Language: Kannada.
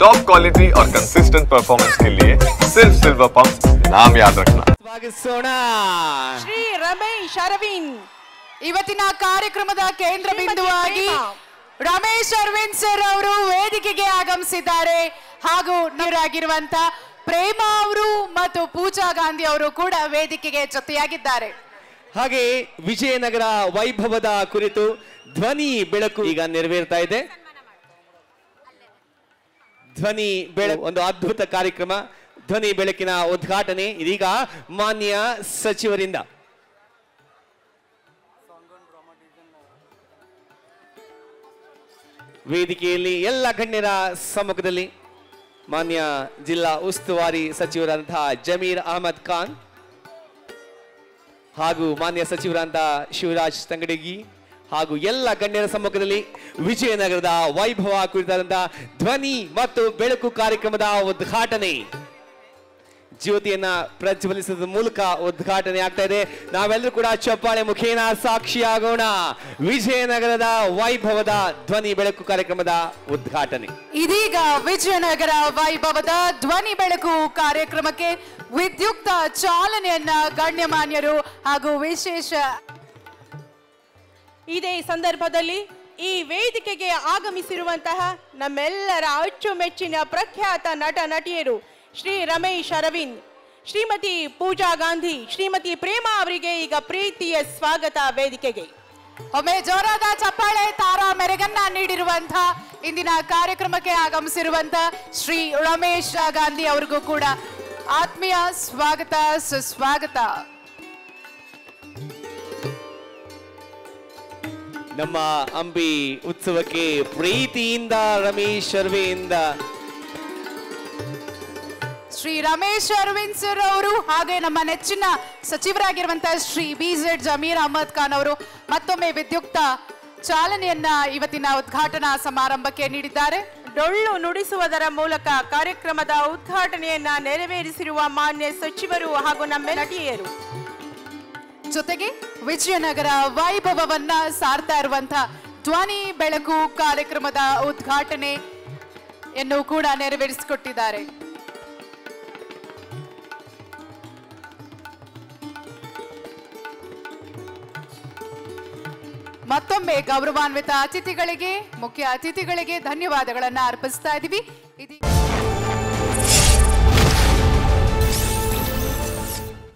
टॉप क्वालिटी और कंसिस्टेंट परफॉर्मेंस के लिए सिर्फ सिल्वर पंप नाम याद रखना। ಶ್ರೀ ರಮೇಶ್ ಅರವಿಂದ್ ಇವತ್ತಿನ ಕಾರ್ಯಕ್ರಮದ ಕೇಂದ್ರ ಬಿಂದುವಾಗಿ ರಮೇಶ್ ಅರವಿಂದ್ ಸರ್ ಅವರು ವೇದಿಕೆಗೆ ಆಗಮಿಸಿದ್ದಾರೆ ಹಾಗೂ ನೀರಾಗಿರುವಂತ ಪ್ರೇಮ ಅವರು ಮತ್ತು ಪೂಜಾ ಗಾಂಧಿ ಅವರು ಕೂಡ ವೇದಿಕೆಗೆ ಜೊತೆಯಾಗಿದ್ದಾರೆ. ಹಾಗೆ ವಿಜಯನಗರ ವೈಭವದ ಕುರಿತು ಧ್ವನಿ ಬೆಳಕು ಈಗ ನೆರವೇರ್ತಾ ಇದೆ. ಧ್ವನಿ ಬೆಳಕು ಒಂದು ಅದ್ಭುತ ಕಾರ್ಯಕ್ರಮ. ಧ್ವನಿ ಬೆಳಕಿನ ಉದ್ಘಾಟನೆ ಇದೀಗ ಮಾನ್ಯ ಸಚಿವರಿಂದ. ವೇದಿಕೆಯಲ್ಲಿ ಎಲ್ಲ ಗಣ್ಯರ ಸಮ್ಮುಖದಲ್ಲಿ ಮಾನ್ಯ ಜಿಲ್ಲಾ ಉಸ್ತುವಾರಿ ಸಚಿವರಾದಂತಹ ಜಮೀರ್ ಅಹಮದ್ ಖಾನ್ ಹಾಗೂ ಮಾನ್ಯ ಸಚಿವರಾದಂತಹ ಶಿವರಾಜ್ ತಂಗಡಗಿ ಹಾಗೂ ಎಲ್ಲ ಗಣ್ಯರ ಸಮ್ಮುಖದಲ್ಲಿ ವಿಜಯನಗರದ ವೈಭವ ಕುರಿತಾದಂತಹ ಧ್ವನಿ ಮತ್ತು ಬೆಳಕು ಕಾರ್ಯಕ್ರಮದ ಉದ್ಘಾಟನೆ ಜ್ಯೋತಿಯನ್ನ ಪ್ರಜ್ವಲಿಸುವ ಮೂಲಕ ಉದ್ಘಾಟನೆ ಆಗ್ತಾ ಇದೆ. ನಾವೆಲ್ಲರೂ ಕೂಡ ಚಪ್ಪಾಳೆ ಮುಖೇನ ಸಾಕ್ಷಿಯಾಗೋಣ ವಿಜಯನಗರದ ವೈಭವದ ಧ್ವನಿ ಬೆಳಕು ಕಾರ್ಯಕ್ರಮದ ಉದ್ಘಾಟನೆ. ಇದೀಗ ವಿಜಯನಗರ ವೈಭವದ ಧ್ವನಿ ಬೆಳಕು ಕಾರ್ಯಕ್ರಮಕ್ಕೆ ವಿದ್ಯುಕ್ತ ಚಾಲನೆಯನ್ನ ಗಣ್ಯಮಾನ್ಯರು ಹಾಗೂ ವಿಶೇಷ ಇದೇ ಸಂದರ್ಭದಲ್ಲಿ ಈ ವೇದಿಕೆಗೆ ಆಗಮಿಸಿರುವಂತಹ ನಮ್ಮೆಲ್ಲರ ಅಚ್ಚುಮೆಚ್ಚಿನ ಪ್ರಖ್ಯಾತ ನಟ ನಟಿಯರು ಶ್ರೀ ರಮೇಶ್ ಅರವಿಂದ್, ಶ್ರೀಮತಿ ಪೂಜಾ ಗಾಂಧಿ, ಶ್ರೀಮತಿ ಪ್ರೇಮಾ ಅವರಿಗೆ ಈಗ ಪ್ರೀತಿಯ ಸ್ವಾಗತ ವೇದಿಕೆಗೆ. ಒಮ್ಮೆ ಜೋರಾದ ಚಪ್ಪಾಳೆ ತಾರಾ ಮೆರೆಗನ್ನ ನೀಡಿರುವಂತಹ ಇಂದಿನ ಕಾರ್ಯಕ್ರಮಕ್ಕೆ ಆಗಮಿಸಿರುವಂತಹ ಶ್ರೀ ರಮೇಶ್ ಗಾಂಧಿ ಅವರಿಗೂ ಕೂಡ ಆತ್ಮೀಯ ಸ್ವಾಗತ ಸುಸ್ವಾಗತ. ನಮ್ಮ ಅಂಬಿ ಉತ್ಸವಕ್ಕೆ ಪ್ರೀತಿಯಿಂದ ರಮೇಶ್ ಅರವಿಂದ್ ಶ್ರೀ ರಮೇಶ್ ಅರವಿಂದ್ ಸರ್ ಅವರು ಹಾಗೆ ನಮ್ಮ ನೆಚ್ಚಿನ ಸಚಿವರಾಗಿರುವಂತಹ ಶ್ರೀ ಬಿಜೆಡ್ ಜಮೀರ್ ಅಹಮದ್ ಖಾನ್ ಅವರು ಮತ್ತೊಮ್ಮೆ ವಿದ್ಯುಕ್ತ ಚಾಲನೆಯನ್ನ ಇವತ್ತಿನ ಉದ್ಘಾಟನಾ ಸಮಾರಂಭಕ್ಕೆ ನೀಡಿದ್ದಾರೆ. ಡೊಳ್ಳು ನುಡಿಸುವುದರ ಮೂಲಕ ಕಾರ್ಯಕ್ರಮದ ಉದ್ಘಾಟನೆಯನ್ನ ನೆರವೇರಿಸಿರುವ ಮಾನ್ಯ ಸಚಿವರು ಹಾಗೂ ನಮ್ಮ ನಟಿಯರು ಜೊತೆಗೆ ವಿಜಯನಗರ ವೈಭವವನ್ನ ಸಾರ್ತಾ ಇರುವಂತಹ ಧ್ವನಿ ಬೆಳಕು ಕಾರ್ಯಕ್ರಮದ ಉದ್ಘಾಟನೆಯನ್ನು ಕೂಡ ನೆರವೇರಿಸಿಕೊಟ್ಟಿದ್ದಾರೆ. ಮತ್ತೊಮ್ಮೆ ಗೌರವಾನ್ವಿತ ಅತಿಥಿಗಳಿಗೆ, ಮುಖ್ಯ ಅತಿಥಿಗಳಿಗೆ ಧನ್ಯವಾದಗಳನ್ನು ಅರ್ಪಿಸ್ತಾ ಇದ್ದೀವಿ.